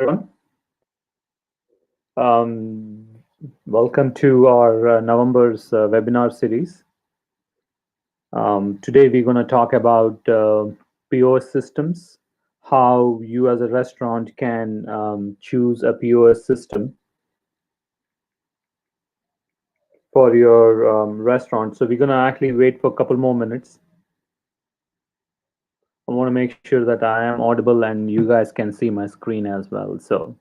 Everyone. Welcome to our November's webinar series. Today we're going to talk about POS systems, how you as a restaurant can choose a POS system for your restaurant. So we're going to actually wait for a couple more minutes. I want to make sure that I am audible and you guys can see my screen as well. So.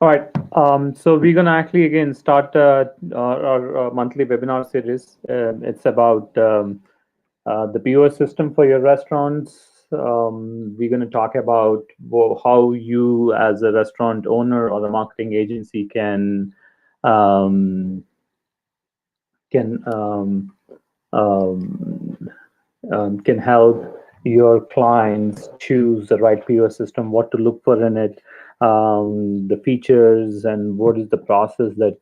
All right. So we're gonna actually again start our monthly webinar series. It's about the POS system for your restaurants. We're gonna talk about how you, as a restaurant owner or the marketing agency, um, can can help your clients choose the right POS system, what to look for in it, the features, and what is the process that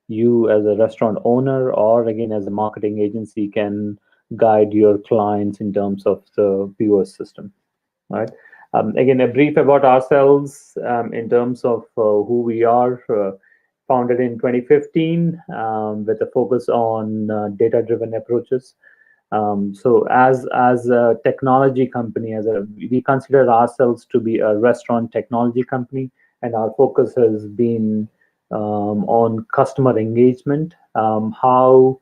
you as a restaurant owner or again as a marketing agency can guide your clients in terms of the POS system, right? Again, a brief about ourselves in terms of who we are. Founded in 2015 with a focus on data-driven approaches. So as a technology company, we consider ourselves to be a restaurant technology company, and our focus has been on customer engagement, how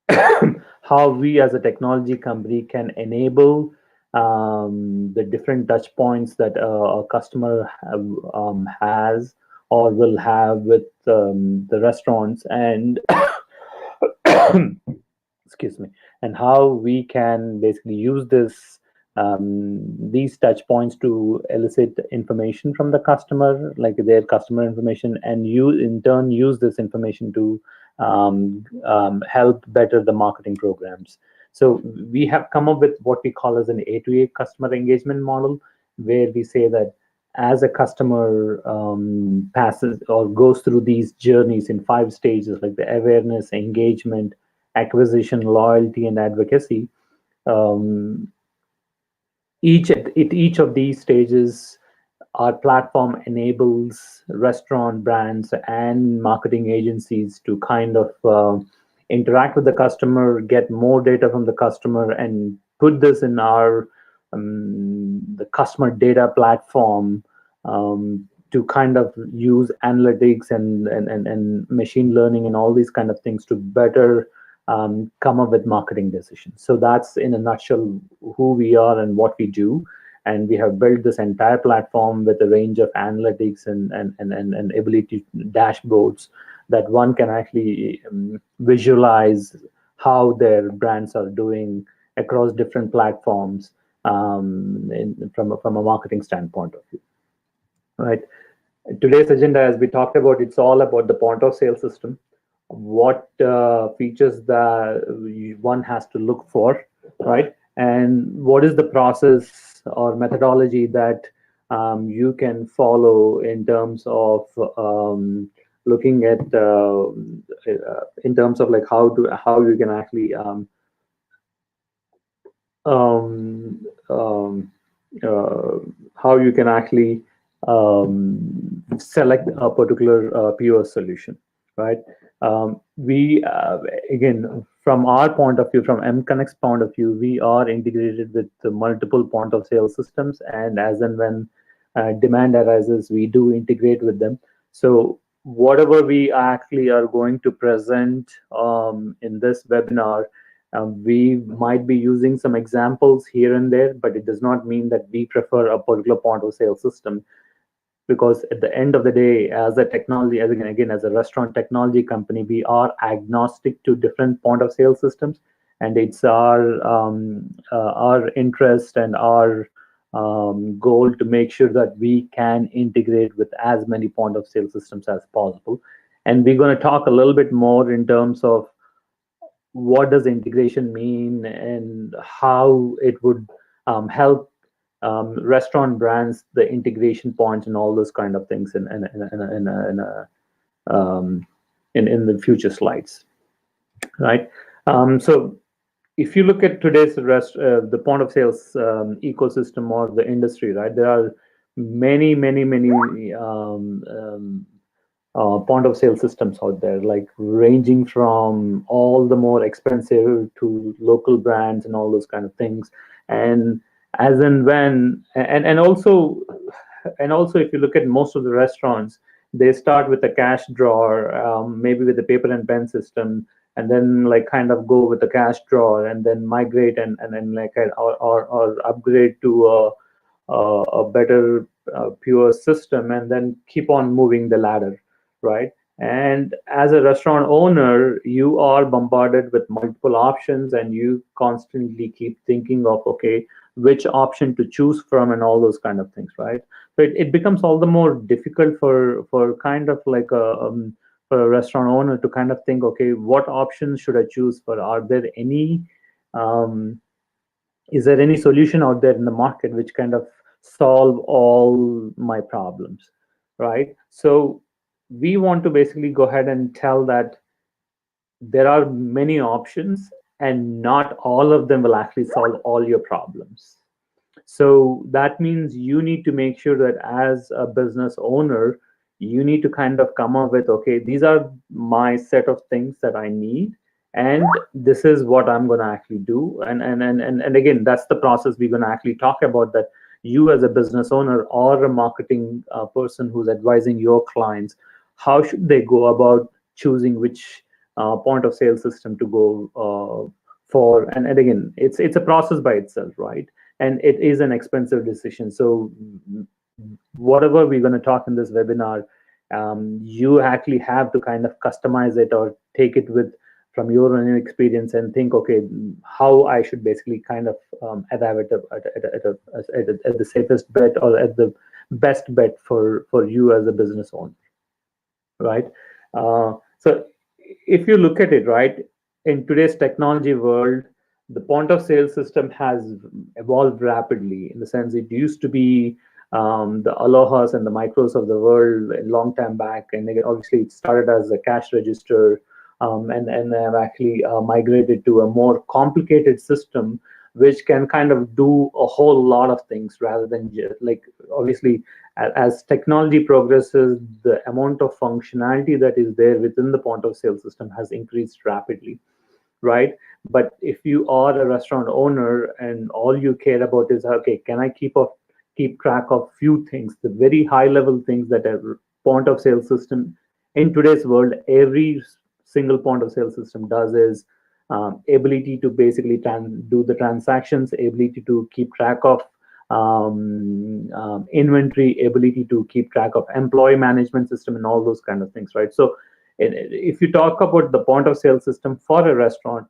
how we as a technology company can enable the different touch points that a customer has or will have with the restaurants, and excuse me, and how we can basically use this these touch points to elicit information from the customer, like their customer information, and you in turn use this information to help better the marketing programs. So we have come up with what we call as an A2A customer engagement model, where we say that as a customer passes or goes through these journeys in 5 stages, like the awareness, engagement, acquisition, loyalty, and advocacy, um, each of these stages, our platform enables restaurant brands and marketing agencies to kind of interact with the customer, get more data from the customer, and put this in our the customer data platform to kind of use analytics and machine learning and all these kind of things to better come up with marketing decisions. So that's in a nutshell who we are and what we do. And we have built this entire platform with a range of analytics and ability dashboards that one can actually visualize how their brands are doing across different platforms from a marketing standpoint of view. Right. Today's agenda, as we talked about, it's all about the point of sale system, what features that one has to look for, right? And what is the process or methodology that you can follow in terms of looking at in terms of like how you can actually um, um, uh, how you can actually select a particular POS solution, right? We again, from our point of view, from MConnect's point of view, we are integrated with the multiple point of sale systems, and as and when demand arises, we do integrate with them. So whatever we actually are going to present in this webinar, we might be using some examples here and there, but it does not mean that we prefer a particular point of sale system, because at the end of the day, as a technology, as a restaurant technology company, we are agnostic to different point of sale systems, and it's our interest and our goal to make sure that we can integrate with as many point of sale systems as possible. And we're going to talk a little bit more in terms of what does integration mean and how it would help restaurant brands, the integration points and all those kind of things in the future slides, right? So if you look at today's the point of sales ecosystem or the industry, right, there are many point of sale systems out there, like ranging from all the more expensive to local brands and all those kind of things. And as and when, and also if you look at most of the restaurants, they start with a cash drawer, maybe with a paper and pen system, and then like kind of go with the cash drawer and then migrate and then like or upgrade to a better pure system, and then keep on moving the ladder, right? And as a restaurant owner, you are bombarded with multiple options, and you constantly keep thinking of, okay, which option to choose from and all those kind of things, right? So it becomes all the more difficult for kind of like for a restaurant owner to kind of think, okay, what options should I choose for? Are there any um, is there any solution out there in the market which kind of solve all my problems, right? So we want to basically go ahead and tell that there are many options, and not all of them will actually solve all your problems. So that means you need to make sure that as a business owner, you need to kind of come up with, okay, these are my set of things that I need, and this is what I'm going to actually do. And again, that's the process we're going to actually talk about, that you as a business owner or a marketing person who's advising your clients, how should they go about choosing which point of sale system to go for. And again, it's a process by itself, right? And it is an expensive decision. So whatever we're going to talk in this webinar, you actually have to kind of customize it or take it with from your own experience and think, okay, how I should basically kind of arrive at the safest bet or at the best bet for you as a business owner, right? So if you look at it, right, in today's technology world, the point of sale system has evolved rapidly. In the sense, it used to be the Alohas and the Micros of the world a long time back, and again, obviously it started as a cash register, and have actually migrated to a more complicated system, which can kind of do a whole lot of things rather than just like, obviously, as technology progresses, the amount of functionality that is there within the point of sale system has increased rapidly, right? But if you are a restaurant owner and all you care about is, okay, can I keep track of few things, the very high level things that a point of sale system in today's world, every single point of sale system does is ability to basically do the transactions, ability to keep track of inventory, ability to keep track of employee management system, and all those kind of things, right? So if you talk about the point of sale system for a restaurant,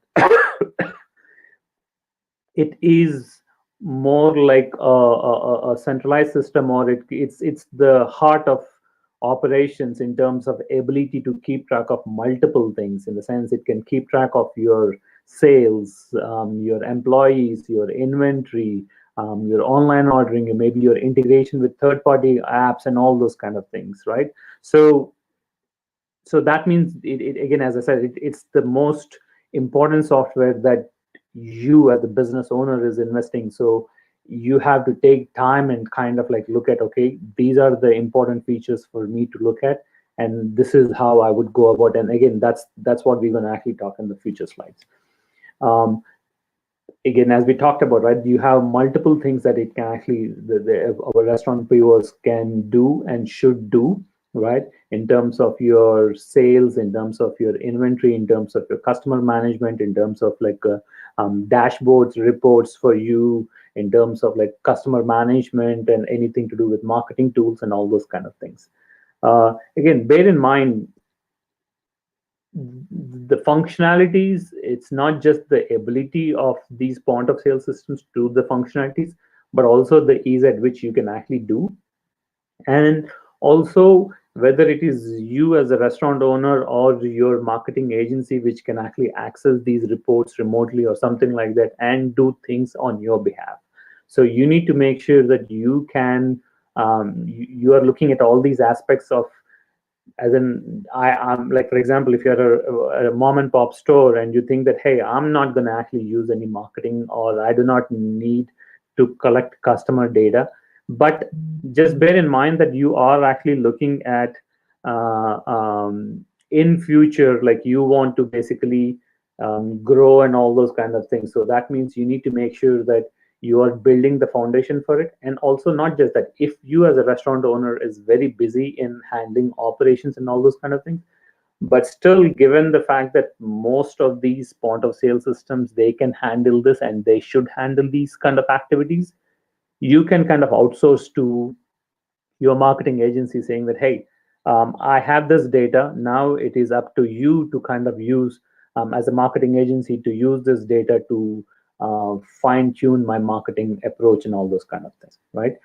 it is more like a centralized system, or it's the heart of operations in terms of ability to keep track of multiple things. In the sense, it can keep track of your sales, your employees, your inventory, your online ordering, and maybe your integration with third-party apps and all those kind of things, right? So that means again, as I said, it's the most important software that you as the business owner is investing. So you have to take time and kind of like look at, okay, these are the important features for me to look at, and this is how I would go about. And again, that's what we're going to actually talk in the future slides. Again, as we talked about, right, you have multiple things that it can actually, our restaurant POS can do and should do, right? In terms of your sales, in terms of your inventory, in terms of your customer management, in terms of like dashboards, reports for you, in terms of like customer management and anything to do with marketing tools and all those kind of things. Again, bear in mind, the functionalities, it's not just the ability of these point of sale systems to do the functionalities, but also the ease at which you can actually do. And also whether it is you as a restaurant owner or your marketing agency which can actually access these reports remotely or something like that and do things on your behalf. So you need to make sure that you can you are looking at all these aspects of, as in I'm like, for example, if you're a mom and pop store and you think that, hey, I'm not going to actually use any marketing, or I do not need to collect customer data, but just bear in mind that you are actually looking at in future, like you want to basically grow and all those kind of things. So that means you need to make sure that you are building the foundation for it. And also, not just that, if you as a restaurant owner is very busy in handling operations and all those kind of things, but still, given the fact that most of these point of sale systems, they can handle this and they should handle these kind of activities, you can kind of outsource to your marketing agency, saying that, hey, I have this data. Now it is up to you to kind of use, as a marketing agency, to use this data to fine tune my marketing approach and all those kind of things, right?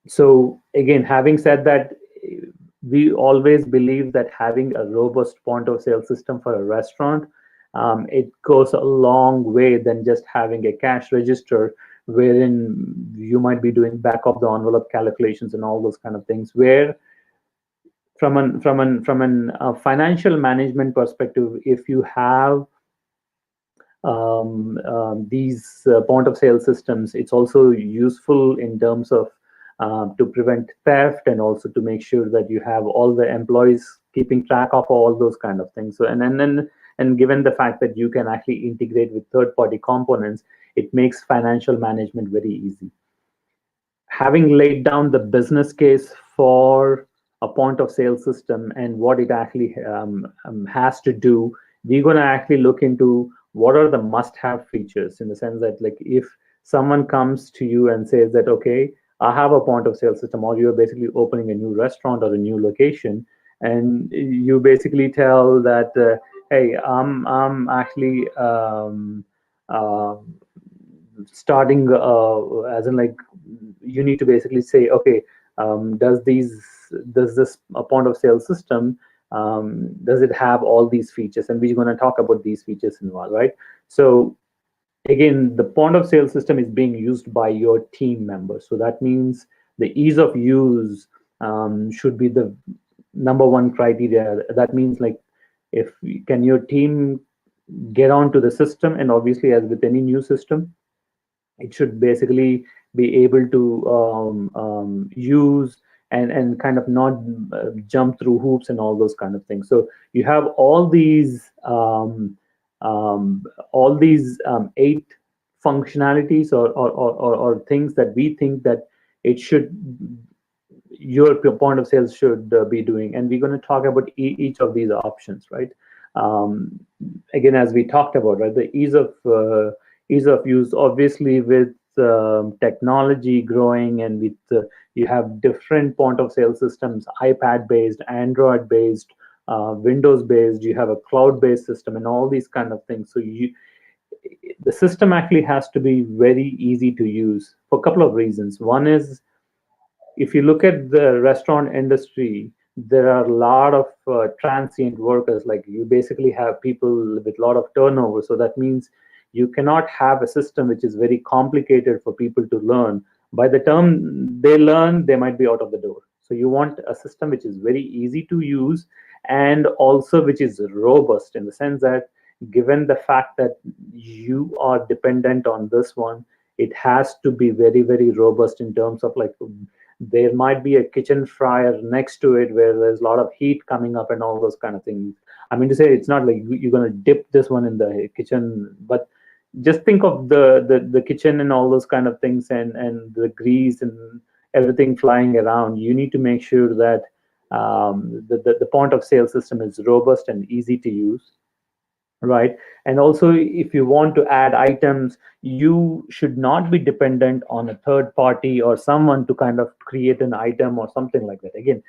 So again, having said that, we always believe that having a robust point of sale system for a restaurant, it goes a long way than just having a cash register wherein you might be doing back of the envelope calculations and all those kind of things, where from an financial management perspective, if you have these point of sale systems, it's also useful in terms of to prevent theft, and also to make sure that you have all the employees keeping track of all those kind of things. So and given the fact that you can actually integrate with third-party components, it makes financial management very easy. Having laid down the business case for a point of sale system and what it actually has to do, we're going to actually look into what are the must-have features, in the sense that, like, if someone comes to you and says that, okay, I have a point of sale system, or you're basically opening a new restaurant or a new location, and you basically tell that, hey, I'm actually uh, starting as in like you need to basically say, okay, does this point of sale system does it have all these features, and we're going to talk about these features involved, right? So again, the point of sale system is being used by your team members, so that means the ease of use should be the number one criteria. That means like if can your team get onto the system, and obviously as with any new system, it should basically be able to use and kind of not jump through hoops and all those kind of things. So you have um, all these eight functionalities or things that we think that it should your point of sale should be doing, and we're going to talk about each of these options, right? um, Again, as we talked about, right, the ease of use, obviously with technology growing, and with you have different point of sale systems, iPad based, Android based, Windows based, you have a cloud based system and all these kind of things. So the system actually has to be very easy to use for a couple of reasons. One is, if you look at the restaurant industry, there are a lot of transient workers. Like, you basically have people with a lot of turnover. So that means you cannot have a system which is very complicated for people to learn. By the time they learn, they might be out of the door. So you want a system which is very easy to use, and also which is robust, in the sense that given the fact that you are dependent on this one, it has to be very, very robust in terms of like there might be a kitchen fryer next to it where there's a lot of heat coming up and all those kind of things. I mean to say, it's not like you're going to dip this one in the kitchen, but just think of the kitchen and all those kind of things, and the grease and everything flying around. You need to make sure that the point of sale system is robust and easy to use, right? And also, if you want to add items, you should not be dependent on a third party or someone to kind of create an item or something like that. Again,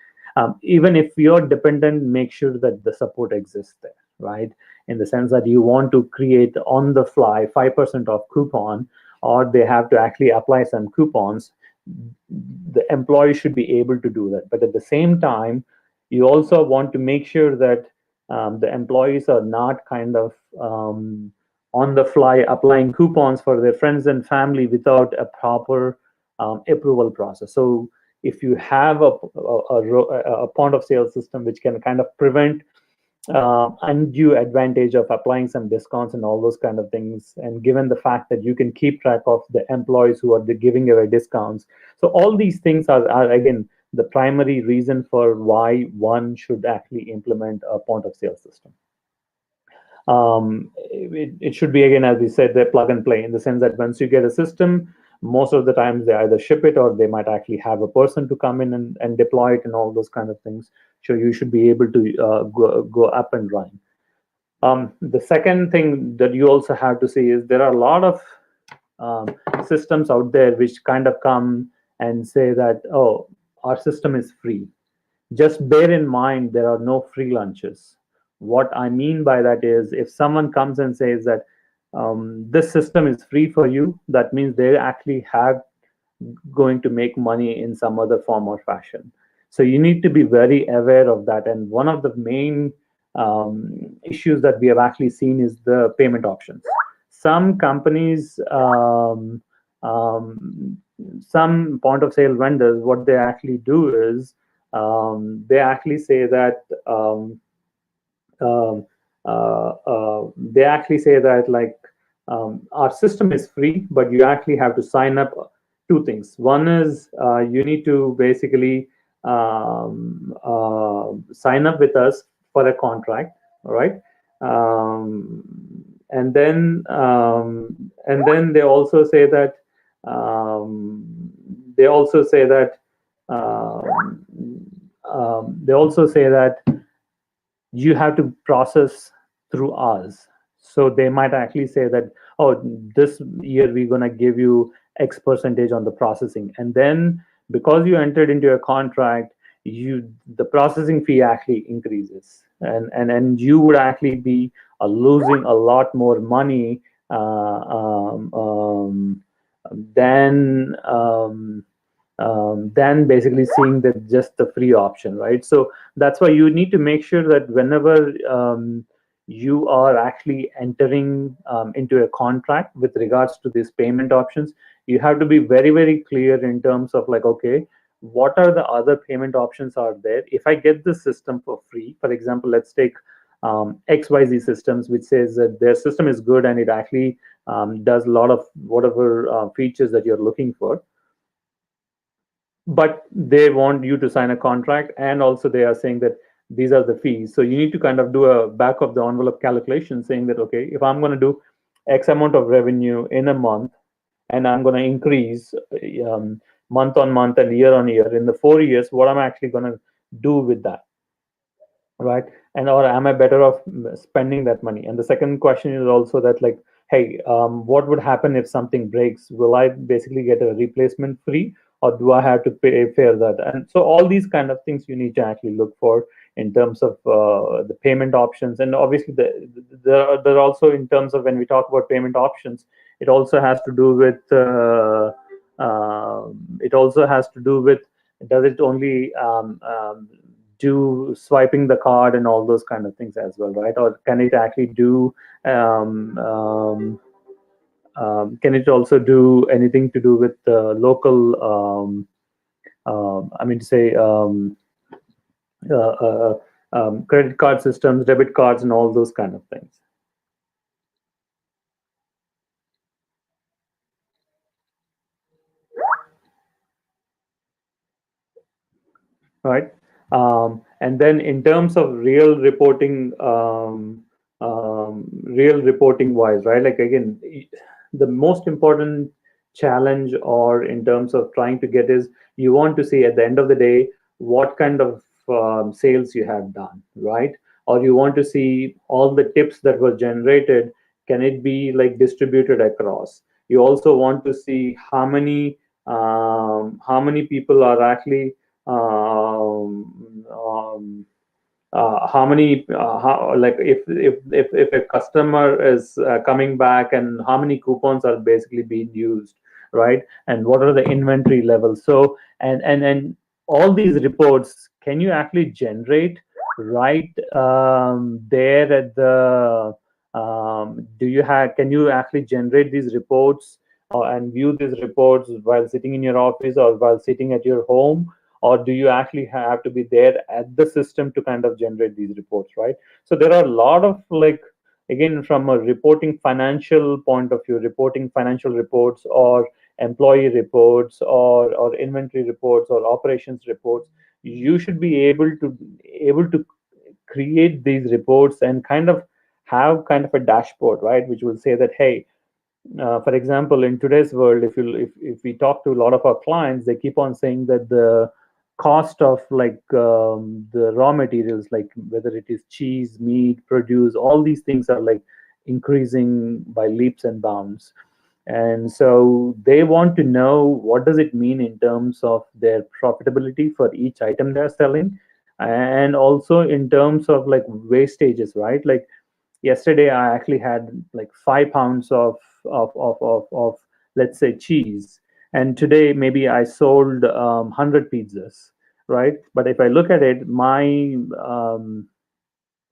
even if you're dependent, make sure that the support exists there, right? In the sense that you want to create on the fly 5% off coupon, or they have to actually apply some coupons, the employee should be able to do that. But at the same time, you also want to make sure that the employees are not kind of on the fly applying coupons for their friends and family without a proper approval process. So if you have a point of sale system which can kind of prevent undue advantage of applying some discounts and all those kind of things, and given the fact that you can keep track of the employees who are giving away discounts, so all these things are again the primary reason for why one should actually implement a point of sale system. It should be, again, as we said, they're plug and play, in the sense that once you get a system, most of the times they either ship it or they might actually have a person to come in and deploy it and all those kind of things. So you should be able to go up and running. The second thing that you also have to see is there are a lot of systems out there which kind of come and say that, oh, our system is free. Just bear in mind, there are no free lunches. What I mean by that is, if someone comes and says that this system is free for you, that means they actually have going to make money in some other form or fashion. So you need to be very aware of that. And one of the main issues that we have actually seen is the payment options. Some companies, some point of sale vendors, what they actually do is they actually say that um, they actually say that like our system is free, but you actually have to sign up two things. One is you need to basically sign up with us for a contract, all right? Um, and then they also say that um, they also say that they also say that you have to process through us. So they might actually say that, oh, this year we're going to give you X percentage on the processing. And then because you entered into a contract, the processing fee actually increases, and you would actually be losing a lot more money than than basically seeing that just the free option, right? So that's why you need to make sure that whenever you are actually entering into a contract with regards to these payment options, you have to be very, very clear in terms of like, okay, what are the other payment options are there? If I get this system for free, for example, let's take XYZ systems, which says that their system is good and it actually does a lot of whatever features that you're looking for, but they want you to sign a contract, and also they are saying that these are the fees. So you need to kind of do a back of the envelope calculation saying that, okay, if I'm going to do X amount of revenue in a month and I'm going to increase month on month and year on year in the 4 years, what I'm actually going to do with that, right? And or am I better off spending that money? And the second question is also that, like, hey, what would happen if something breaks? Will I basically get a replacement free, or do I have to pay for that? And so all these kind of things you need to actually look for in terms of the payment options. And obviously there are also, in terms of when we talk about payment options, it also has to do with does it only do swiping the card and all those kind of things as well, right? Or can it actually do um, um, can it also do anything to do with local I mean to say uh, uh, credit card systems, debit cards, and all those kind of things, right? And then in terms of real reporting wise, right? Like again, the most important challenge, or in terms of trying to get, is you want to see at the end of the day what kind of sales you have done, right? Or you want to see all the tips that were generated. Can it be like distributed across? You also want to see how many people are actually how many like if a customer is coming back, and how many coupons are basically being used, right? And what are the inventory levels? So and all these reports, can you actually generate right there at the do you have can you actually generate these reports and view these reports while sitting in your office or while sitting at your home, or do you actually have to be there at the system to kind of generate these reports, right? So there are a lot of, like, again, from a reporting financial point of view, reporting financial reports or employee reports or inventory reports or operations reports, you should be able to create these reports and kind of have kind of a dashboard, right, which will say that, hey, for example, in today's world, if we talk to a lot of our clients, they keep on saying that the cost of, like, the raw materials, like whether it is cheese, meat, produce, all these things are like increasing by leaps and bounds. And so they want to know what does it mean in terms of their profitability for each item they're selling, and also in terms of like wastages, right? Like yesterday I actually had like 5 pounds of let's say cheese, and today maybe I sold 100 pizzas, right? But if I look at it, my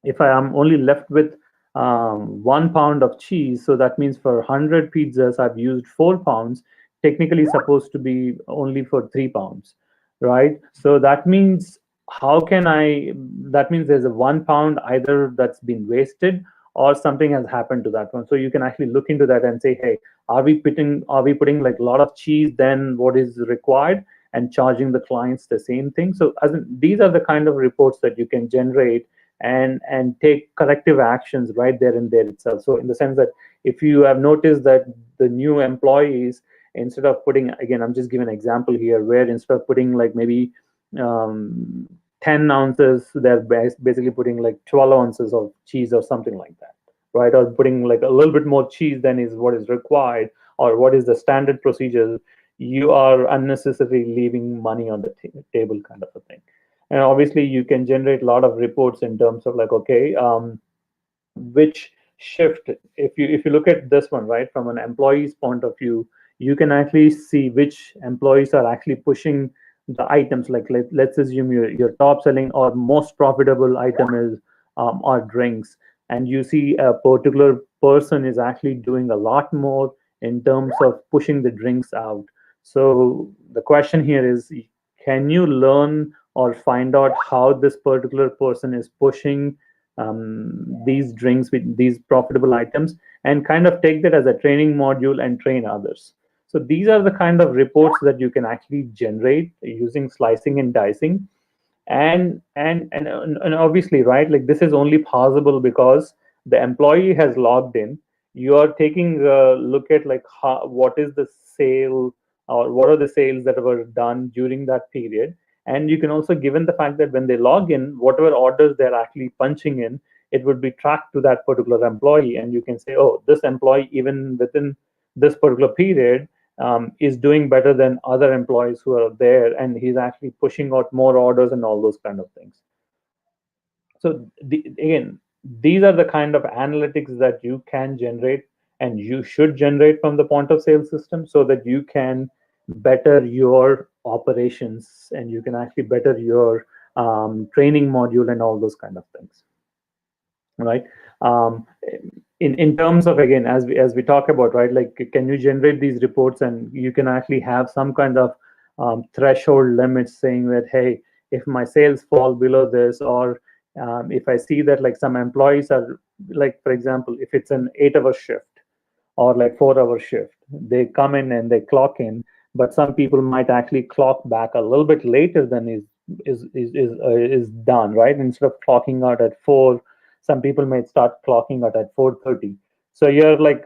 if I am only left with 1 pound of cheese, so that means for 100 pizzas, I've used 4 pounds. Technically, supposed to be only for 3 pounds, right? So that means, how can I? That means there's a 1 pound either that's been wasted or something has happened to that one. So you can actually look into that and say, hey, are we putting like a lot of cheese than what is required and charging the clients the same thing? So these are the kind of reports that you can generate and take corrective actions right there and there itself. So in the sense that if you have noticed that the new employees, instead of putting, again, I'm just giving an example here, where instead of putting like maybe um, 10 ounces, they're basically putting like 12 ounces of cheese or something like that, right? Or putting like a little bit more cheese than is what is required or what is the standard procedure. You are unnecessarily leaving money on the table, kind of a thing. And obviously you can generate a lot of reports in terms of like, okay, which shift, if you look at this one, right, from an employee's point of view, you can actually see which employees are actually pushing the items. Like let's assume your top selling or most profitable item is are drinks, and you see a particular person is actually doing a lot more in terms of pushing the drinks out. So the question here is, can you learn or find out how this particular person is pushing these drinks with these profitable items, and kind of take that as a training module and train others? So these are the kind of reports that you can actually generate using slicing and dicing. And obviously, right, like this is only possible because the employee has logged in. You are taking a look at like what is the sale, or what are the sales that were done during that period. And you can also, given the fact that when they log in, whatever orders they're actually punching in, it would be tracked to that particular employee, and you can say, oh, this employee, even within this particular period, is doing better than other employees who are there, and he's actually pushing out more orders and all those kind of things. So again, these are the kind of analytics that you can generate and you should generate from the point of sale system, so that you can better your operations and you can actually better your training module and all those kind of things, right? um, in terms of, again, as we talk about, right, like can you generate these reports, and you can actually have some kind of threshold limits saying that, hey, if my sales fall below this, or if I see that like some employees are, like for example, if it's an 8-hour shift or like 4-hour shift, they come in and they clock in, but some people might actually clock back a little bit later than is done, right? Instead of clocking out at 4, some people might start clocking out at 4:30. So you're like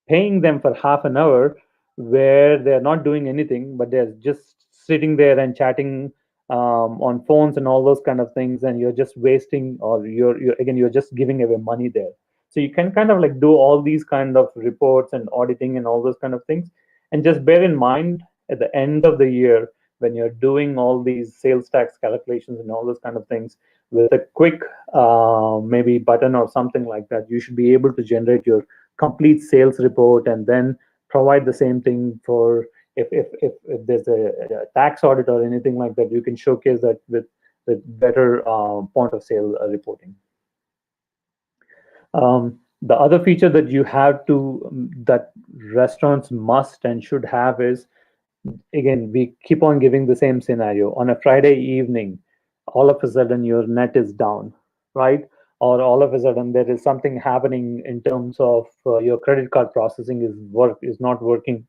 paying them for half an hour where they're not doing anything, but they're just sitting there and chatting on phones and all those kind of things, and you're just wasting, or you're just giving away money there. So you can kind of like do all these kind of reports and auditing and all those kind of things, and just bear in mind at the end of the year, when you're doing all these sales tax calculations and all those kind of things, with a quick maybe button or something like that, you should be able to generate your complete sales report, and then provide the same thing for, if there's a tax audit or anything like that, you can showcase that with better point of sale reporting. The other feature that you have to that restaurants must and should have is, again, we keep on giving the same scenario. On a Friday evening, all of a sudden your net is down, right? Or all of a sudden there is something happening in terms of your credit card processing is not working,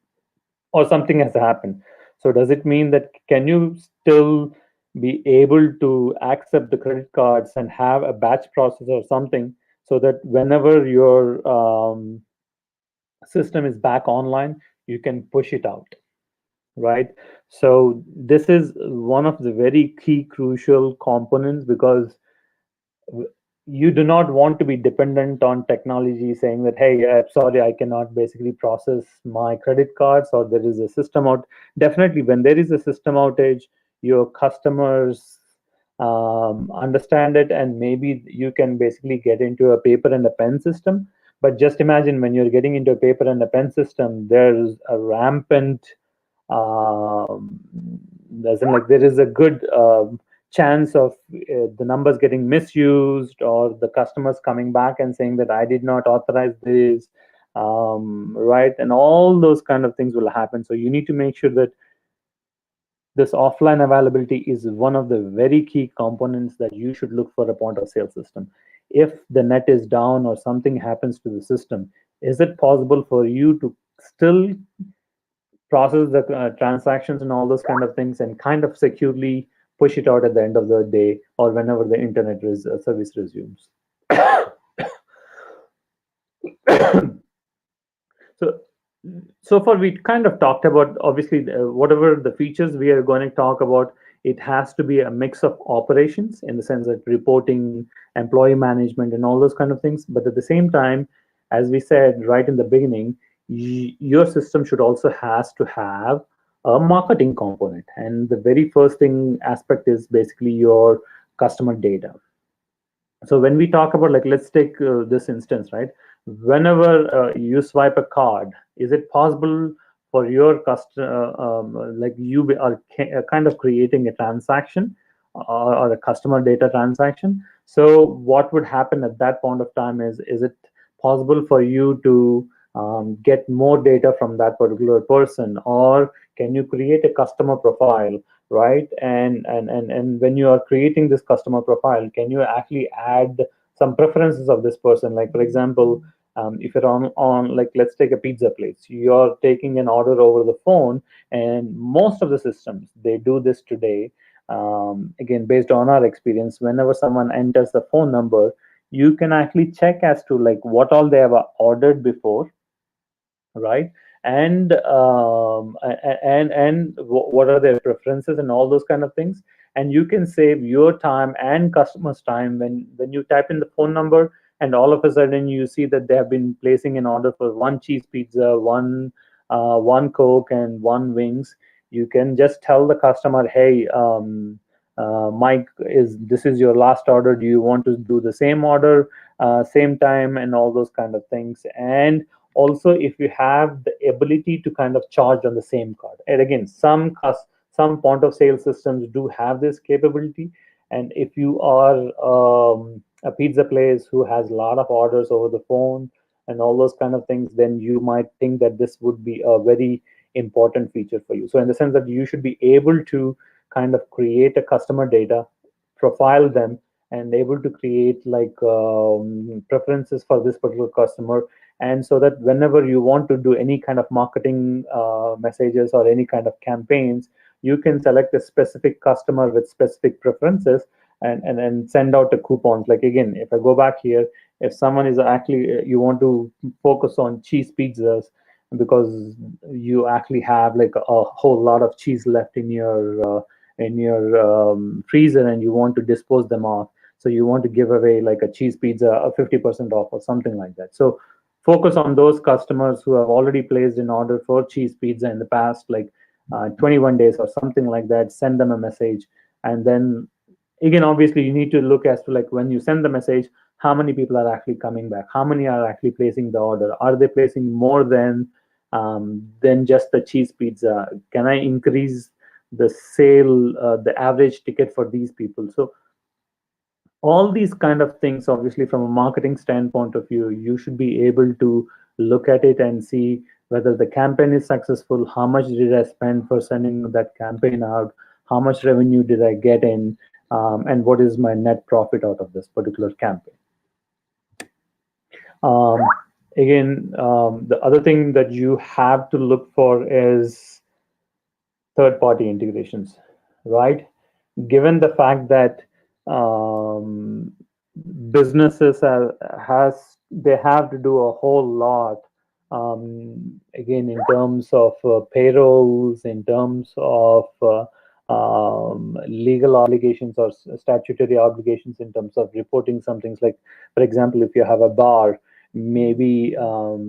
or something has happened. So does it mean that, can you still be able to accept the credit cards and have a batch process or something, so that whenever your system is back online, you can push it out, right? So this is one of the very key crucial components, because you do not want to be dependent on technology saying that, hey, sorry, I cannot basically process my credit cards, or there is a system out. Definitely, when there is a system outage, your customers understand it, and maybe you can basically get into a paper and a pen system. But just imagine, when you're getting into a paper and a pen system, there's a rampant um, as in, like, there is a good chance of the numbers getting misused, or the customers coming back and saying that I did not authorize this, right? And all those kind of things will happen. So you need to make sure that this offline availability is one of the very key components that you should look for a point of sale system. If the net is down or something happens to the system, is it possible for you to still process the transactions and all those kind of things, and kind of securely push it out at the end of the day, or whenever the internet service resumes? So, so far we kind of talked about, obviously, whatever the features we are going to talk about, it has to be a mix of operations, in the sense that reporting, employee management, and all those kind of things. But at the same time, as we said right in the beginning, your system should also has to have a marketing component. And the very first thing aspect is basically your customer data. So when we talk about, like, let's take this instance, right? Whenever you swipe a card, is it possible for your customer, like, you are kind of creating a transaction, or a customer data transaction? So what would happen at that point of time is it possible for you to get more data from that particular person, or can you create a customer profile, right? And when you are creating this customer profile, can you actually add some preferences of this person? Like, for example, if you're on, like, let's take a pizza place, you're taking an order over the phone, and most of the systems, they do this today. Again, based on our experience, whenever someone enters the phone number, you can actually check as to, like, what all they have ordered before, right? And what are their preferences and all those kind of things. And you can save your time and customers time when you type in the phone number, and all of a sudden you see that they have been placing an order for one cheese pizza, one coke, and one wings. You can just tell the customer, hey, Mike, is this is your last order, do you want to do the same order, same time, and all those kind of things. And also, if you have the ability to kind of charge on the same card, and again, some point of sale systems do have this capability. And if you are a pizza place who has a lot of orders over the phone and all those kind of things, then you might think that this would be a very important feature for you. So in the sense that you should be able to kind of create a customer data, profile them, and able to create, like, preferences for this particular customer. And so that whenever you want to do any kind of marketing messages or any kind of campaigns, you can select a specific customer with specific preferences, and send out the coupons. Like, again, if I go back here, if someone is actually, you want to focus on cheese pizzas because you actually have, like, a whole lot of cheese left in your freezer, and you want to dispose them off, so you want to give away, like, a cheese pizza a 50% off or something like that. So focus on those customers who have already placed an order for cheese pizza in the past, like, 21 days or something like that. Send them a message. And then, again, obviously, you need to look as to, like, when you send the message, how many people are actually coming back, how many are actually placing the order, are they placing more than just the cheese pizza, can I increase the sale, the average ticket for these people. So all these kind of things, obviously, from a marketing standpoint of view, you should be able to look at it and see whether the campaign is successful, how much did I spend for sending that campaign out, how much revenue did I get in, and what is my net profit out of this particular campaign. um, Again, the other thing that you have to look for is third party integrations, right? Given the fact that um, businesses has they have to do a whole lot, again, in terms of payrolls, in terms of legal obligations or statutory obligations, in terms of reporting some things. Like, for example, if you have a bar, maybe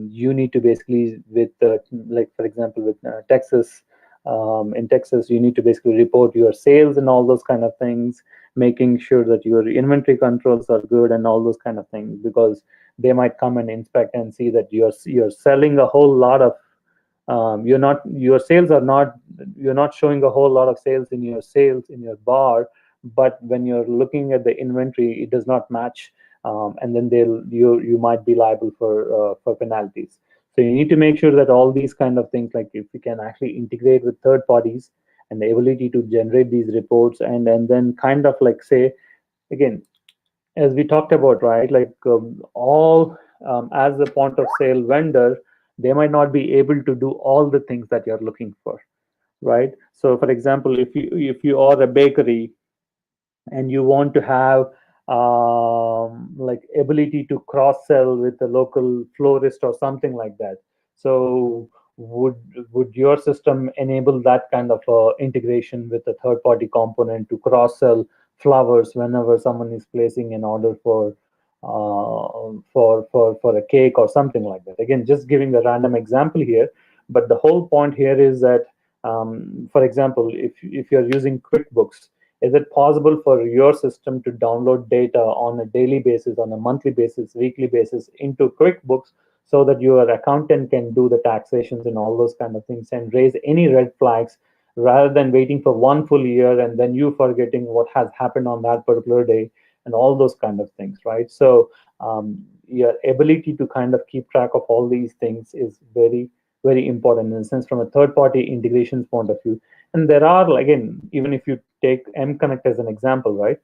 you need to basically, with like, for example, with Texas, in Texas, you need to basically report your sales and all those kind of things, making sure that your inventory controls are good and all those kind of things, because they might come and inspect and see that you're selling a whole lot of, you're not your sales are not you're not showing a whole lot of sales in your bar, but when you're looking at the inventory, it does not match, and then you might be liable for penalties. So you need to make sure that all these kind of things, like, if you can actually integrate with third parties and the ability to generate these reports, and then kind of, like, say, again, as we talked about, right? Like, all as the point of sale vendor, they might not be able to do all the things that you're looking for, right? So, for example, if you are a bakery and you want to have, like, ability to cross sell with a local florist or something like that, so would would your system enable that kind of integration with a third party component to cross sell flowers whenever someone is placing an order for a cake or something like that? Again, just giving a random example here, but the whole point here is that For example, if you're using QuickBooks, is it possible for your system to download data on a daily basis, on a monthly basis, weekly basis into QuickBooks so that your accountant can do the taxations and all those kind of things and raise any red flags rather than waiting for one full year and then you forgetting what has happened on that particular day and all those kind of things, right? So your ability to kind of keep track of all these things is very, very important in a sense from a third party integrations point of view. And there are, again, even if you take mConnect as an example, right?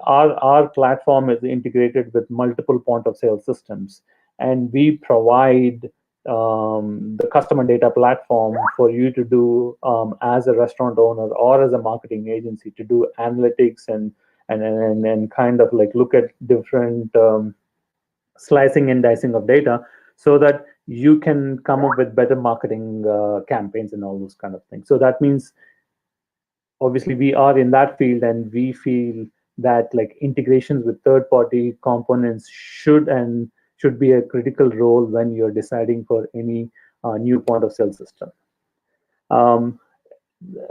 Our platform is integrated with multiple point of sale systems, and we provide the customer data platform for you to do as a restaurant owner or as a marketing agency to do analytics and kind of like look at different slicing and dicing of data so that you can come up with better marketing campaigns and all those kind of things. So that means obviously we are in that field and we feel that like integrations with third party components should be a critical role when you're deciding for any new point of sale system. um,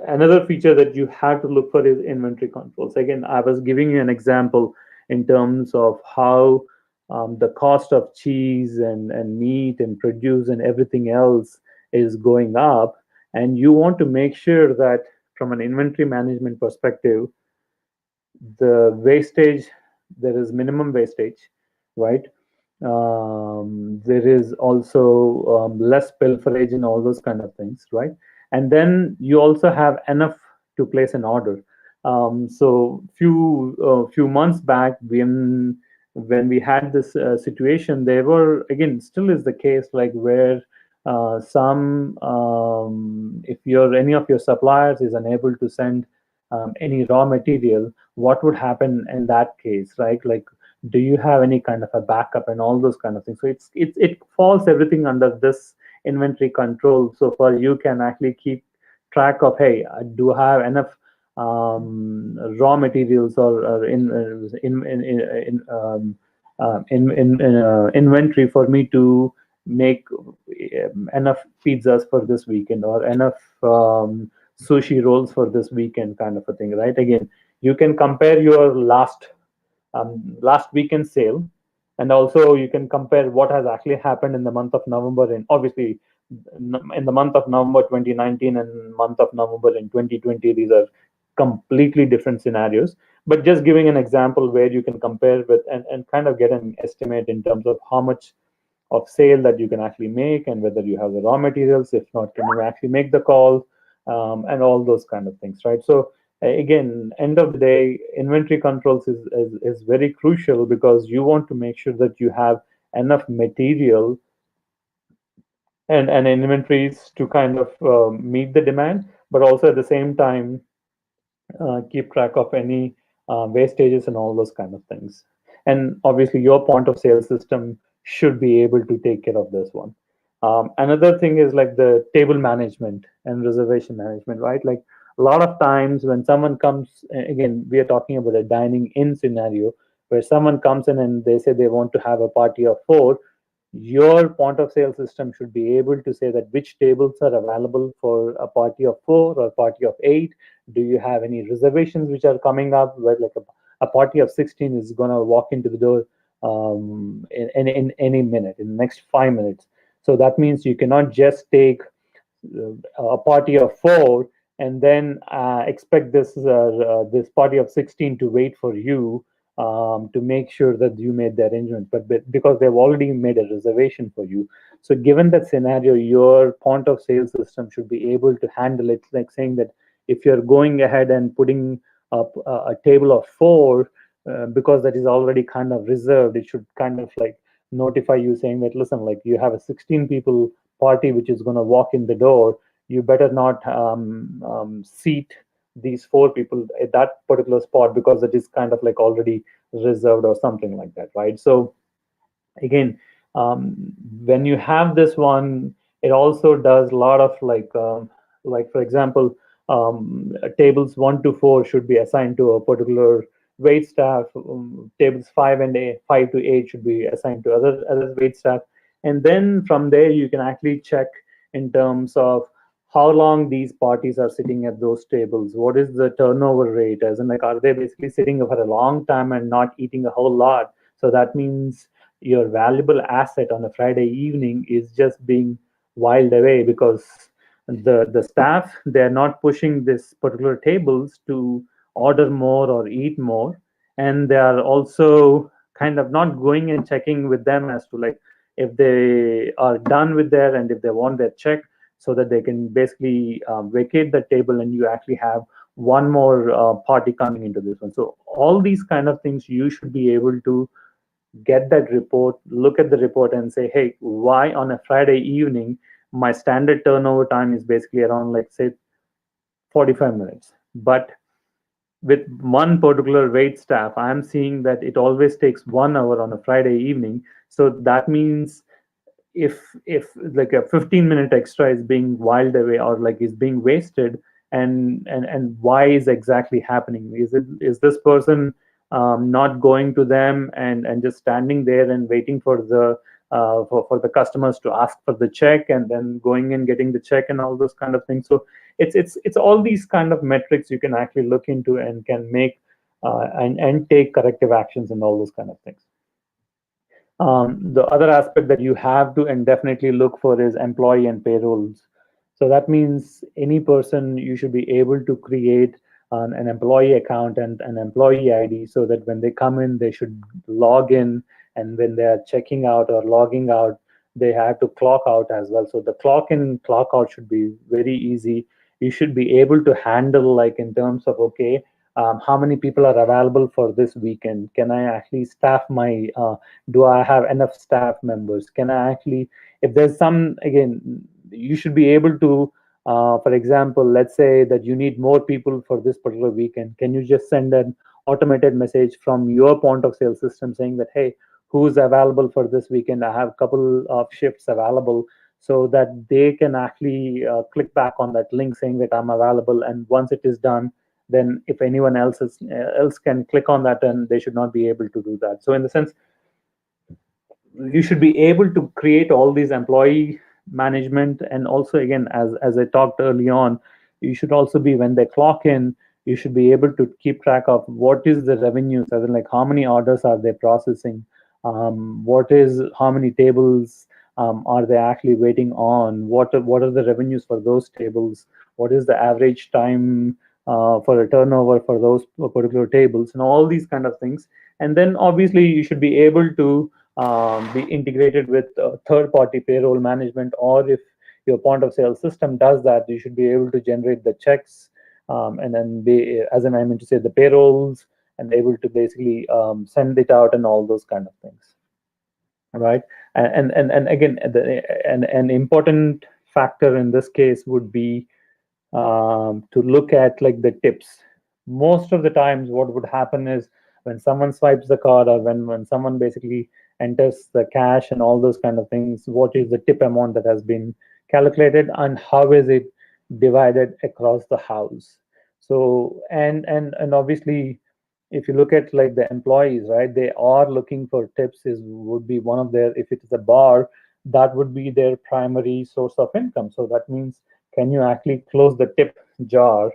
Another feature that you have to look for is inventory controls. Again, I was giving you an example in terms of how the cost of cheese and meat and produce and everything else is going up. And you want to make sure that from an inventory management perspective, the wastage, there is minimum wastage, right? There is also less pilferage and all those kind of things, right? And then you also have enough to place an order. So few months back, when we had this situation, there were, again, still is the case, like where some if any of your suppliers is unable to send any raw material, what would happen in that case, right? Like, do you have any kind of a backup and all those kind of things? So it falls everything under this inventory control. So far, you can actually keep track of, hey, do I have enough raw materials or in inventory for me to make enough pizzas for this weekend or enough sushi rolls for this weekend, kind of a thing, right? Again, you can compare your last weekend sale, and also you can compare what has actually happened in the month of November, and obviously in the month of November 2019 and month of November in 2020, these are completely different scenarios. But just giving an example where you can compare with and kind of get an estimate in terms of how much of sale that you can actually make and whether you have the raw materials. If not, can you actually make the call, and all those kind of things, right? So again, end of the day, inventory controls is very crucial because you want to make sure that you have enough material and inventories to kind of meet the demand, but also at the same time keep track of any wastages and all those kind of things. And obviously, your point of sale system should be able to take care of this one. Another thing is like the table management and reservation management, right? Like a lot of times when someone comes, again, we are talking about a dining in scenario where someone comes in and they say they want to have a party of four. Your point of sale system should be able to say that which tables are available for a party of four or party of eight. Do you have any reservations which are coming up where like a party of 16 is going to walk into the door in any minute, in the next 5 minutes? So that means you cannot just take a party of four and then expect this party of 16 to wait for you to make sure that you made the arrangement, but because they've already made a reservation for you. So given that scenario, your point of sale system should be able to handle it, like saying that if you're going ahead and putting up a table of four, because that is already kind of reserved, it should kind of like notify you saying that, listen, like you have a 16 people party which is going to walk in the door. You better not seat these four people at that particular spot because it is kind of like already reserved or something like that, right? So again, when you have this one, it also does a lot of like for example, tables 1 to 4 should be assigned to a particular wait staff. Tables 5 to 8 should be assigned to other wait staff, and then from there you can actually check in terms of how long these parties are sitting at those tables, what is the turnover rate, as in like are they basically sitting for a long time and not eating a whole lot. So that means your valuable asset on a Friday evening is just being whiled away because the staff, they're not pushing this particular tables to order more or eat more, and they are also kind of not going and checking with them as to like if they are done with their and if they want their check, so that they can basically vacate the table and you actually have one more party coming into this one. So all these kind of things you should be able to get that report, look at the report and say, hey, why on a Friday evening my standard turnover time is basically around like say 45 minutes, but with one particular wait staff, I'm seeing that it always takes 1 hour on a Friday evening. So that means if like a 15-minute extra is being whiled away or like is being wasted, and why is exactly happening? Is this person not going to them and just standing there and waiting for the for the customers to ask for the check and then going and getting the check and all those kind of things? So it's all these kind of metrics you can actually look into and can make and take corrective actions and all those kind of things. The other aspect that you have to and definitely look for is employee and payrolls. So that means any person, you should be able to create an employee account and an employee ID, so that when they come in, they should log in, and when they are checking out or logging out, they have to clock out as well. So the clock in, clock out should be very easy. You should be able to handle, like in terms of, okay, how many people are available for this weekend? Can I actually staff my do I have enough staff members? Can I actually, if there's some, again, you should be able to, for example, let's say that you need more people for this particular weekend. Can you just send an automated message from your point of sale system saying that, hey, who's available for this weekend? I have a couple of shifts available, so that they can actually click back on that link saying that I'm available. And once it is done, then if anyone else can click on that, and they should not be able to do that. So in the sense, you should be able to create all these employee management. And also, again, as I talked early on, you should also be, when they clock in, you should be able to keep track of what is the revenues, as in like how many orders are they processing, what is, how many tables are they actually waiting on, what are the revenues for those tables, what is the average time for a turnover for those particular tables, and all these kind of things. And then obviously you should be able to be integrated with third-party payroll management, or if your point of sale system does that, you should be able to generate the checks, and then be, as I meant to say, the payrolls, and able to basically send it out and all those kind of things, right? And again, an important factor in this case would be to look at like the tips. Most of the times, what would happen is when someone swipes the card, or when someone basically enters the cash and all those kind of things, what is the tip amount that has been calculated, and how is it divided across the house? So and obviously, if you look at like the employees, right, they are looking for tips, is would be one of their, if it is a bar, that would be their primary source of income. So that means, can you actually close the tip jar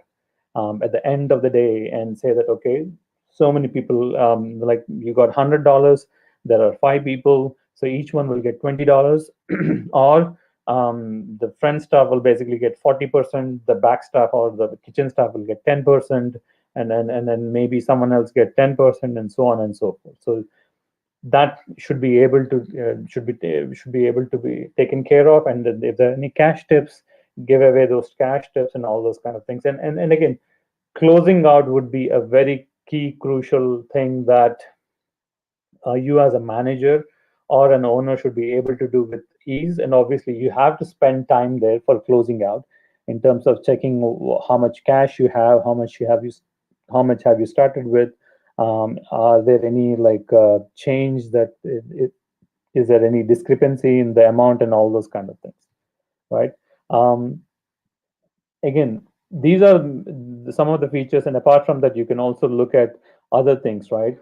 at the end of the day and say that, okay, so many people, like you got $100, there are 5 people, so each one will get $20, or the front staff will basically get 40%, the back staff or the kitchen staff will get 10%, and then maybe someone else get 10%, and so on and so forth. So that should be able to should be able to be taken care of. And then if there are any cash tips, give away those cash tips and all those kind of things. And again, closing out would be a very key crucial thing that you as a manager or an owner should be able to do with ease. And obviously you have to spend time there for closing out, in terms of checking how much cash you have, how much have you started with, are there any like change that is there any discrepancy in the amount, and all those kind of things, right? um, Again, these are some of the features, and apart from that, you can also look at other things, right?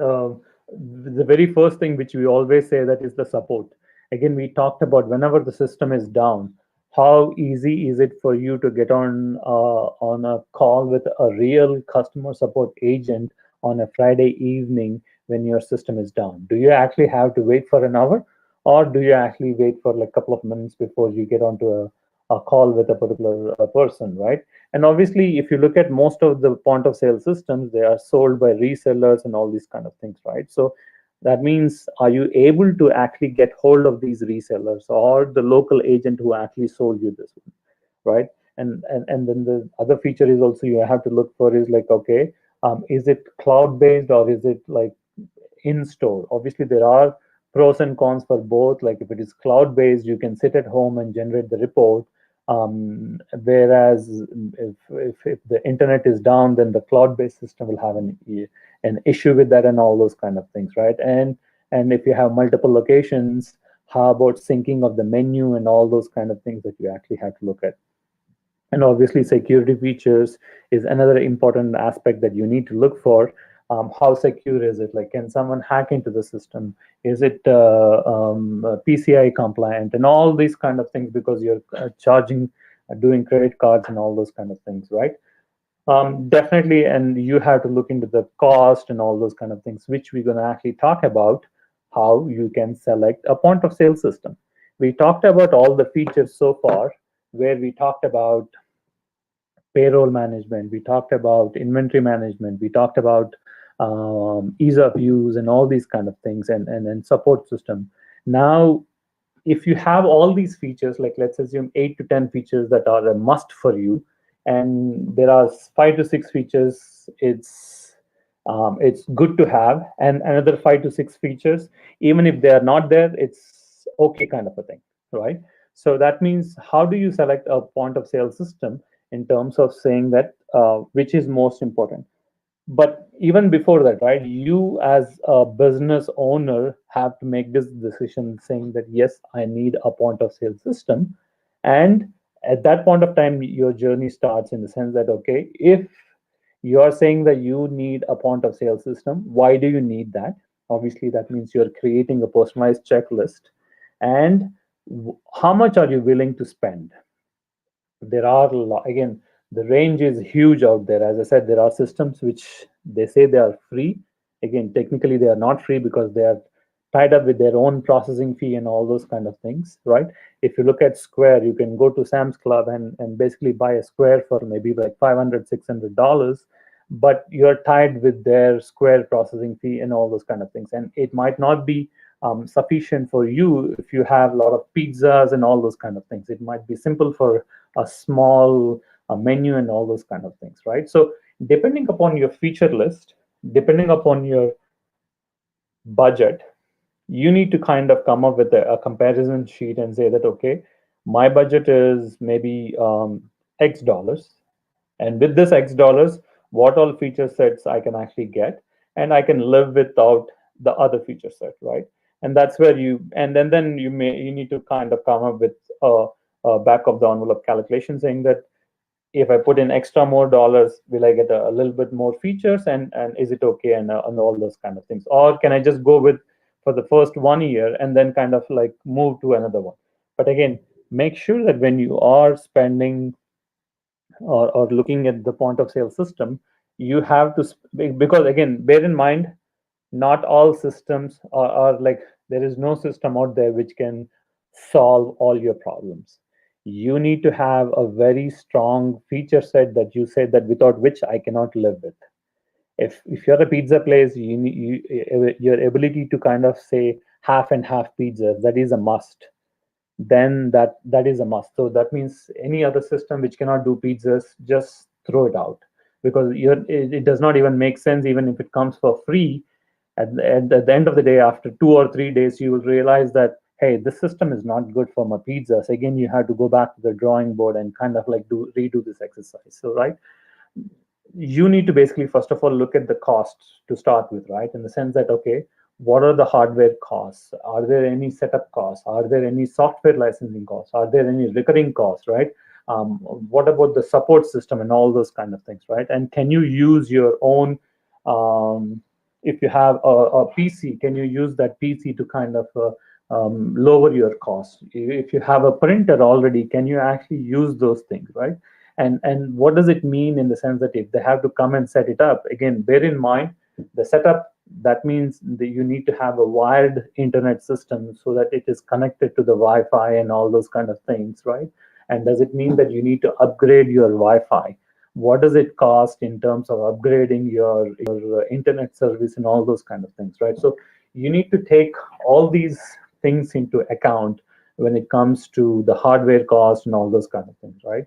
uh, the very first thing which we always say, that is the support. Again, we talked about, whenever the system is down, how easy is it for you to get on a call with a real customer support agent on a Friday evening when your system is down? Do you actually have to wait for an hour, or do you actually wait for like a couple of minutes before you get onto a call with a particular person, right? And obviously, if you look at most of the point of sale systems, they are sold by resellers and all these kind of things, right? So that means, are you able to actually get hold of these resellers or the local agent who actually sold you this one, right? And then the other feature is also you have to look for is like, okay, is it cloud based or is it like in store? Obviously, there are pros and cons for both. Like if it is cloud based, you can sit at home and generate the report. Whereas if the internet is down, then the cloud based system will have an issue with that and all those kind of things, right? And if you have multiple locations, how about syncing of the menu and all those kind of things that you actually have to look at? And obviously, security features is another important aspect that you need to look for. How secure is it? Like, can someone hack into the system? Is it PCI compliant? And all these kind of things, because you're charging, doing credit cards and all those kind of things, right? Definitely, and you have to look into the cost and all those kind of things, which we're going to actually talk about how you can select a point of sale system. We talked about all the features so far, where we talked about payroll management, we talked about inventory management, we talked about ease of use and all these kind of things, and support system. Now, if you have all these features, like let's assume 8 to 10 features that are a must for you, and there are 5 to 6 features, it's good to have, and another 5 to 6 features, even if they are not there, it's okay kind of a thing, right? So that means, how do you select a point of sale system in terms of saying that which is most important? But even before that, right, you as a business owner have to make this decision saying that, yes, I need a point of sale system. And at that point of time, your journey starts in the sense that, okay, if you are saying that you need a point of sale system, why do you need that? Obviously, that means you're creating a personalized checklist. And how much are you willing to spend? There are again, the range is huge out there. As I said, there are systems which they say they are free. Again, technically they are not free because they are tied up with their own processing fee and all those kind of things, right? If you look at Square, you can go to Sam's Club and basically buy a Square for maybe like 500 $600, but you're tied with their Square processing fee and all those kind of things, and it might not be sufficient for you if you have a lot of pizzas and all those kind of things. It might be simple for a small menu and all those kind of things, right? So depending upon your feature list, depending upon your budget, you need to kind of come up with a comparison sheet and say that, okay, my budget is maybe X dollars, and with this X dollars, what all feature sets I can actually get, and I can live without the other feature set, right? And that's where then you need to kind of come up with a back of the envelope calculation saying that, if I put in extra more dollars, will I get a little bit more features, and is it okay, and all those kind of things, or can I just go with for the first 1 year and then kind of like move to another one? But again, make sure that when you are spending or looking at the point of sale system, you have to because again, bear in mind, not all systems are like, there is no system out there which can solve all your problems. You need to have a very strong feature set that you say that without which I cannot live with. If you're a pizza place, your ability to kind of say half and half pizzas, that is a must. Then that is a must. So that means any other system which cannot do pizzas, just throw it out, because it does not even make sense. Even if it comes for free, at the end of the day, after 2 or 3 days, you will realize that, hey, this system is not good for my pizzas. Again, you have to go back to the drawing board and kind of like redo this exercise. So right, you need to basically first of all look at the cost to start with, right? In the sense that, okay, what are the hardware costs? Are there any setup costs? Are there any software licensing costs? Are there any recurring costs, right? What about the support system and all those kind of things, right? And can you use your own, if you have a PC, can you use that PC to kind of lower your cost? If you have a printer already, can you actually use those things, right? And what does it mean in the sense that if they have to come and set it up, again, bear in mind the setup. That means that you need to have a wired internet system so that it is connected to the Wi-Fi and all those kind of things, right? And does it mean that you need to upgrade your Wi-Fi? What does it cost in terms of upgrading your internet service and all those kind of things, right? So you need to take all these things into account when it comes to the hardware cost and all those kind of things, right?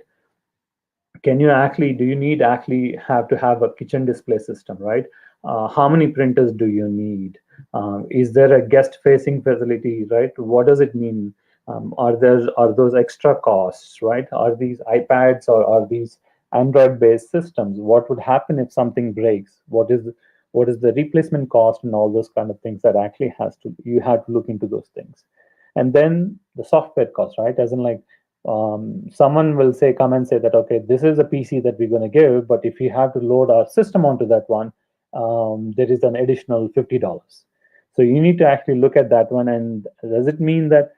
Can you actually, do you need actually have to have a kitchen display system, right? How many printers do you need? Is there a guest facing facility, right? What does it mean? Are those extra costs, right? Are these iPads or are these Android based systems? What would happen if something breaks? What is the replacement cost and all those kind of things that actually has to, you have to look into those things. And then the software cost, right? As in, like, someone will say, come and say that, okay, this is a PC that we're going to give, but if you have to load our system onto that one, there is an additional $50. So you need to actually look at that one. And does it mean that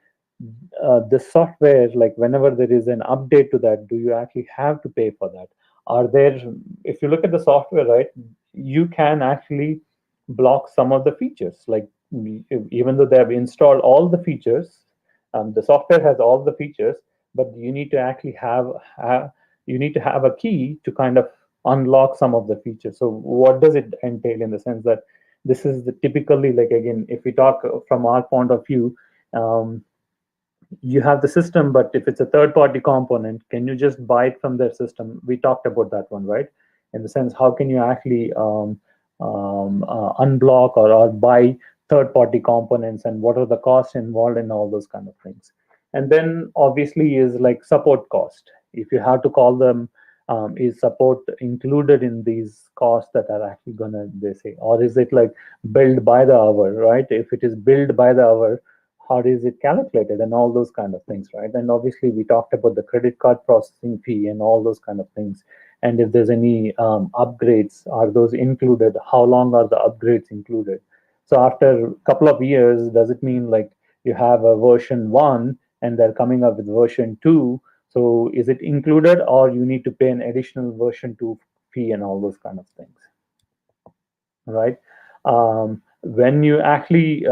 the software, like whenever there is an update to that, do you actually have to pay for that? Are there, if you look at the software, right, you can actually block some of the features. Like, even though they have installed all the features, the software has all the features, but you need to actually have you need to have a key to kind of unlock some of the features. So what does it entail in the sense that this is the typically, like, again, if we talk from our point of view, um, you have the system, but if it's a third party component, can you just buy it from their system? We talked about that one, right? In the sense, how can you actually unblock or buy third party components, and what are the costs involved in all those kind of things? And then obviously is like support cost. If you have to call them, is support included in these costs that are actually gonna, they say, or is it like billed by the hour, right? If it is billed by the hour, how is it calculated, and all those kind of things, right? And obviously we talked about the credit card processing fee and all those kind of things. And if there's any upgrades, are those included? How long are the upgrades included? So after a couple of years, does it mean like you have a version 1 and they're coming up with version 2? So is it included, or you need to pay an additional version 2 fee and all those kind of things, right? When you actually,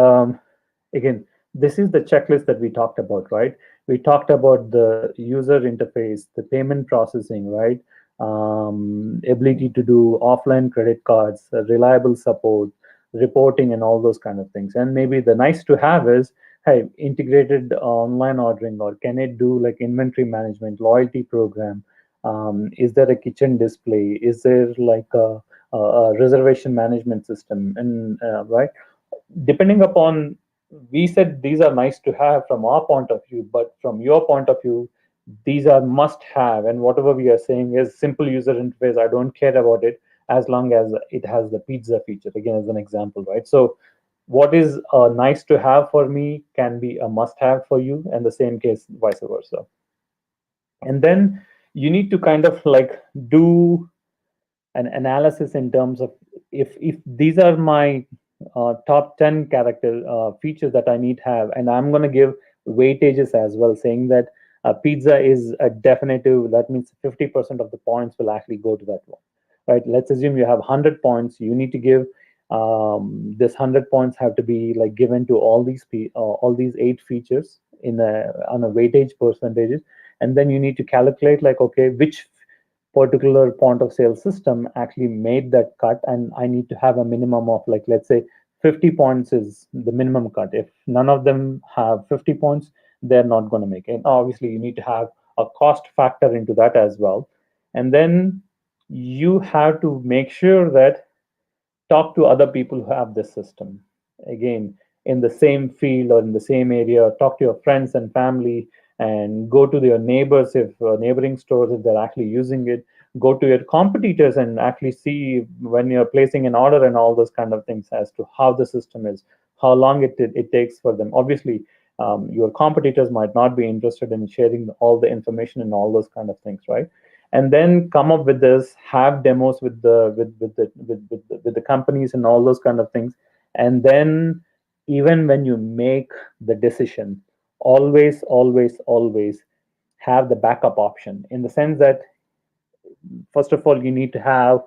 again, this is the checklist that we talked about, right? We talked about the user interface, the payment processing, right? Ability to do offline credit cards, reliable support, reporting, and all those kind of things. And maybe the nice to have is, hey, integrated online ordering, or can it do like inventory management, loyalty program? Is there a kitchen display? Is there like a reservation management system? And right, depending upon, we said these are nice to have from our point of view, but from your point of view, these are must have. And whatever we are saying is simple user interface, I don't care about it as long as it has the pizza feature, again, as an example, right? So what is nice to have for me can be a must have for you, and the same case vice versa. And then you need to kind of like do an analysis in terms of, if these are my top 10 character features that I need to have, and I'm going to give weightages as well, saying that pizza is a definitive, that means 50% of the points will actually go to that one, right? Let's assume you have 100 points, you need to give this 100 points have to be like given to all these 8 features in a on a weightage percentages. And then you need to calculate like, okay, which particular point of sale system actually made that cut, and I need to have a minimum of, like, let's say 50 points is the minimum cut. If none of them have 50 points, they're not going to make it. Obviously you need to have a cost factor into that as well. And then you have to make sure that talk to other people who have this system, again, in the same field or in the same area. Talk to your friends and family, and go to your neighbors, if neighboring stores, if they're actually using it. Go to your competitors and actually see when you're placing an order and all those kind of things, as to how the system is, how long it takes for them. Obviously your competitors might not be interested in sharing all the information and all those kind of things, right? And then come up with this, have demos with the companies and all those kind of things. And then even when you make the decision, always have the backup option, in the sense that first of all you need to have,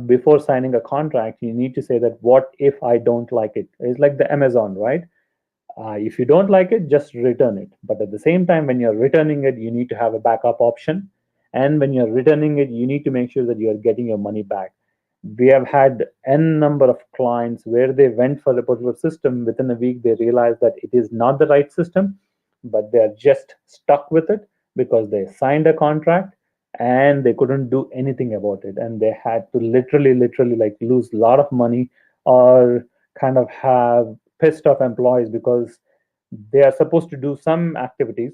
before signing a contract, you need to say that what if I don't like it. It's like the Amazon, right? If you don't like it, just return it. But at the same time, when you're returning it, you need to have a backup option. And when you're returning it, you need to make sure that you're getting your money back. We have had n number of clients where they went for a particular system. Within a week, they realized that it is not the right system, but they're just stuck with it because they signed a contract and they couldn't do anything about it. And they had to literally like lose a lot of money, or kind of have pissed off employees because they are supposed to do some activities.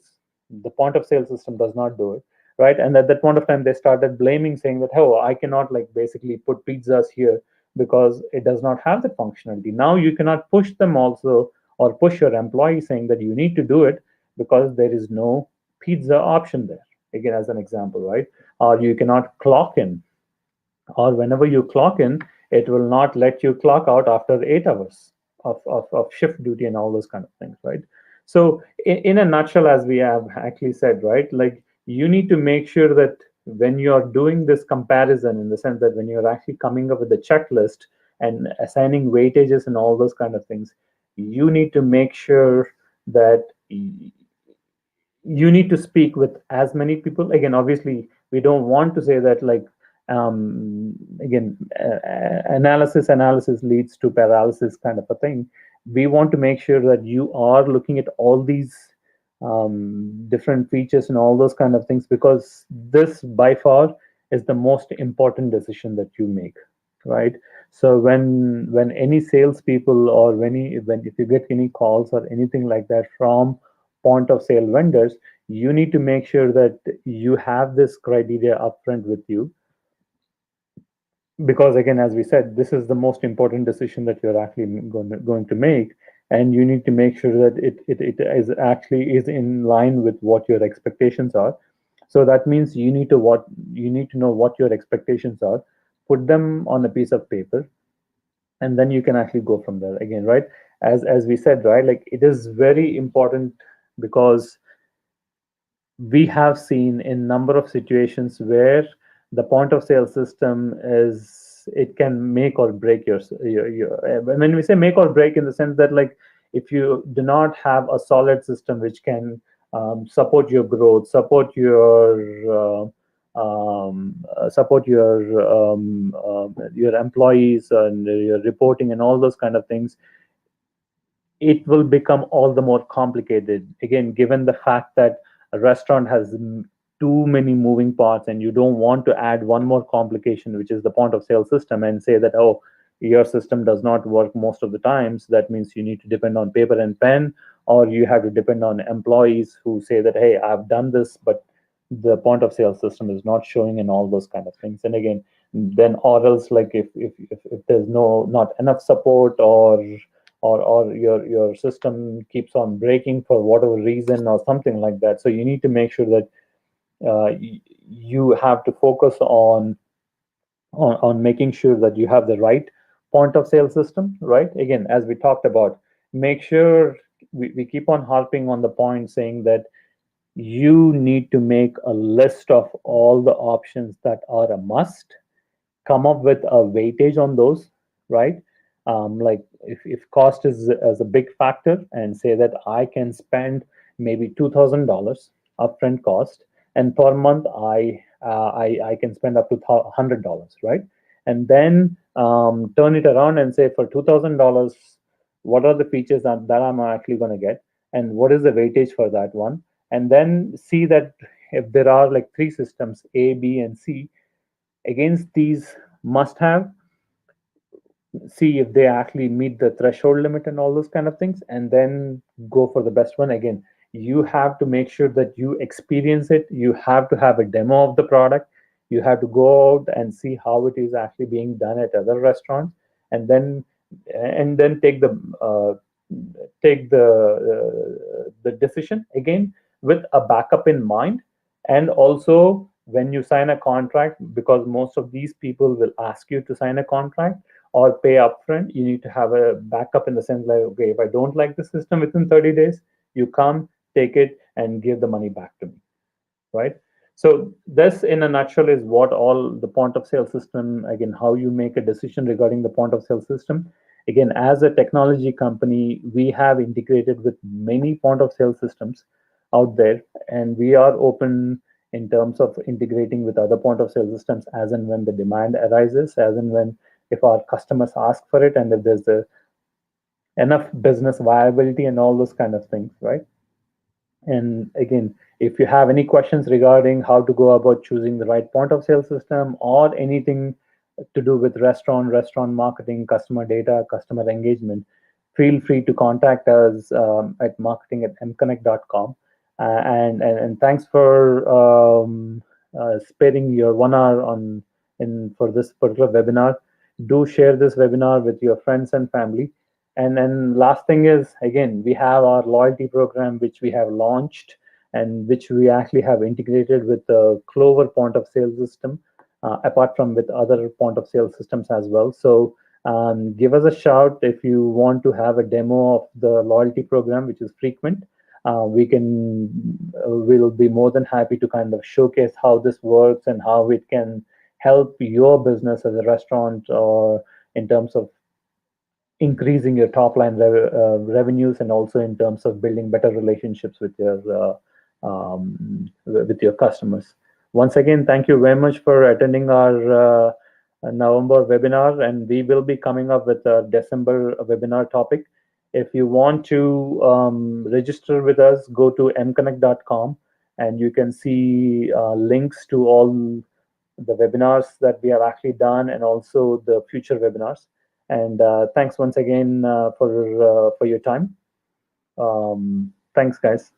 The point of sale system does not do it, right? And at that point of time, they started blaming, saying that, oh, I cannot like basically put pizzas here because it does not have the functionality. Now you cannot push them also, or push your employee saying that you need to do it because there is no pizza option there. Again, as an example, right? Or you cannot clock in, or whenever you clock in, it will not let you clock out after 8 hours of shift duty and all those kind of things, right? So in a nutshell, as we have actually said, right, like you need to make sure that when you're doing this comparison, in the sense that when you're actually coming up with a checklist and assigning weightages and all those kind of things, you need to make sure that you need to speak with as many people. Again, obviously we don't want to say that like, again, analysis leads to paralysis kind of a thing. We want to make sure that you are looking at all these different features and all those kind of things, because this by far is the most important decision that you make, right? So when any salespeople, or when if you get any calls or anything like that from point of sale vendors, you need to make sure that you have this criteria upfront with you, because again, as we said, this is the most important decision that you're actually going to make, and you need to make sure that it is actually is in line with what your expectations are. So that means you need to know what your expectations are, put them on a piece of paper, and then you can actually go from there. Again, right, as we said, right, like it is very important, because we have seen in number of situations where the point of sale system is, it can make or break your when we say make or break, in the sense that like if you do not have a solid system which can support your growth, support your employees and your reporting and all those kind of things, it will become all the more complicated. Again, given the fact that a restaurant has too many moving parts, and you don't want to add one more complication, which is the point of sale system, and say that, oh, your system does not work most of the times. That means you need to depend on paper and pen, or you have to depend on employees who say that, hey, I've done this, but the point of sale system is not showing, and all those kind of things. And again, then, or else, like if there's not enough support, or your system keeps on breaking for whatever reason or something like that. So you need to make sure that you have to focus on making sure that you have the right point of sale system, right? Again, as we talked about, make sure we keep on harping on the point, saying that you need to make a list of all the options that are a must, come up with a weightage on those, right? Like if cost is a big factor, and say that I can spend maybe $2,000 upfront cost, and per month I can spend up to $100, right? And then turn it around and say, for $2,000, what are the features that I'm actually going to get, and what is the weightage for that one? And then see that if there are like three systems, A, B, and C, against these must have, see if they actually meet the threshold limit and all those kind of things, and then go for the best one. Again, you have to make sure that you experience it. You have to have a demo of the product. You have to go out and see how it is actually being done at other restaurants, and then take the decision, again, with a backup in mind. And also, when you sign a contract, because most of these people will ask you to sign a contract, or pay upfront. You need to have a backup in the sense like, okay, if I don't like the system within 30 days, you come, take it, and give the money back to me, right? So this, in a nutshell, is what all the point of sale system, again, how you make a decision regarding the point of sale system. Again, as a technology company, we have integrated with many point of sale systems out there, and we are open in terms of integrating with other point of sale systems as and when the demand arises, as and when if our customers ask for it, and if there's enough business viability and all those kind of things, right? And again, if you have any questions regarding how to go about choosing the right point of sale system or anything to do with restaurant marketing, customer data, customer engagement, feel free to contact us at marketing@mconnect.com. And thanks for sparing your 1 hour on in for this particular webinar. Do share this webinar with your friends and family. And then last thing is, again, we have our loyalty program, which we have launched and which we actually have integrated with the Clover point of sale system, apart from with other point of sale systems as well. So give us a shout if you want to have a demo of the loyalty program, which is frequent. We'll be more than happy to kind of showcase how this works and how it can help your business as a restaurant, or in terms of increasing your top line revenues, and also in terms of building better relationships with your customers. Once again, thank you very much for attending our November webinar, and we will be coming up with a December webinar topic. If you want to register with us, go to mconnect.com, and you can see links to all the webinars that we have actually done, and also the future webinars. And thanks once again for your time. Thanks, guys.